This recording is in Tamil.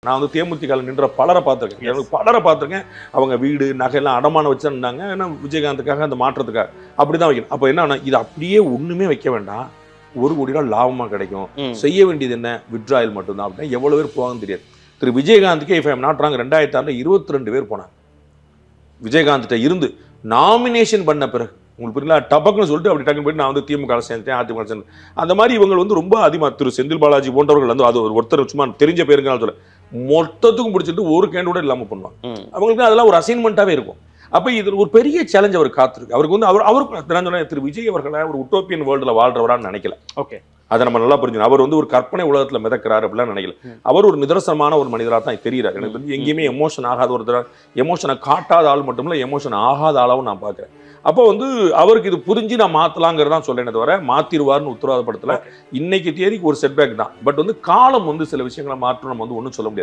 நான் வந்து தேமுதிகவில் நின்ற பலரை பார்த்துருக்கேன். எனக்கு பலரை பார்த்துருக்கேன். அவங்க வீடு நகையெல்லாம் அடமானம் வச்சுருந்தாங்க. ஏன்னா விஜயகாந்துக்காக அந்த மாற்றத்துக்காக அப்படி தான் வைக்கணும். அப்போ என்ன இது அப்படியே ஒன்றுமே வைக்க வேண்டாம், 1 கோடி ரூபா லாபமாக கிடைக்கும், செய்ய வேண்டியது என்ன விட்ராயல் மட்டும்தான் அப்படின்னா எவ்வளோ பேர் போவாங்கன்னு தெரியாது. திரு விஜயகாந்துக்கே இஃப் ஐம் நாட் ராங் 2006 22 பேர் போனாங்க. விஜயகாந்த்கிட்ட இருந்து நாமினேஷன் பண்ண பிறகு உங்களுக்கு புரியல, டபக்குன்னு சொல்லிட்டு அப்படி டக்குன்னு போயிட்டு நான் வந்து திமுக சேர்ந்தேன், அதிமுக சேர்ந்தேன். அந்த மாதிரி இவங்க வந்து ரொம்ப அதிகமாக திரு செந்தில் பாலாஜி போன்றவர்கள் வந்து அது ஒருத்தர் சும்மா தெரிஞ்ச பேருங்க சொல்ல மொத்தத்துக்கும் பிடிச்சிட்டு ஒரு கேண்டு கூட இல்லாமல் பண்ணுவாங்க. அவங்களுக்கு அதெல்லாம் ஒரு அசைன்மெண்ட்டாகவே இருக்கும். அப்போ இது ஒரு பெரிய சேலஞ்ச் அவர் காத்திருக்கு. அவருக்கு வந்து அவருக்கு திரு விஜய் அவர்களை ஒரு உட்டோப்பியன் வேர்ல்டில் வாழ்றவரான்னு நினைக்கல. ஓகே, அதை நம்ம நல்லா புரிஞ்சுக்கணும். அவர் வந்து ஒரு கற்பனை உலகத்தில் மிதக்கிறார் அப்படிலாம் நினைக்கல. அவர் ஒரு நிதர்சனமான ஒரு மனிதராக தான் தெரிகிறார். எனக்கு வந்து எங்கேயுமே எமோஷன் ஆகாத ஒருத்தர், எமோஷனை காட்டாத ஆள் மட்டும் இல்லை, எமோஷன் ஆகாத ஆளாவும் நான் பார்க்குறேன். அப்போ வந்து அவருக்கு இது புரிஞ்சு நான் மாற்றலாங்கிறதான் சொல்லேனே தவிர மாற்றிடுவார்னு உத்தரவாதப்படுத்தல. இன்னைக்கு தேதிக்கு ஒரு செட்பேக் தான். பட் வந்து காலம் வந்து சில விஷயங்களை மாற்றம் நம்ம வந்து ஒன்றும் சொல்ல முடியாது.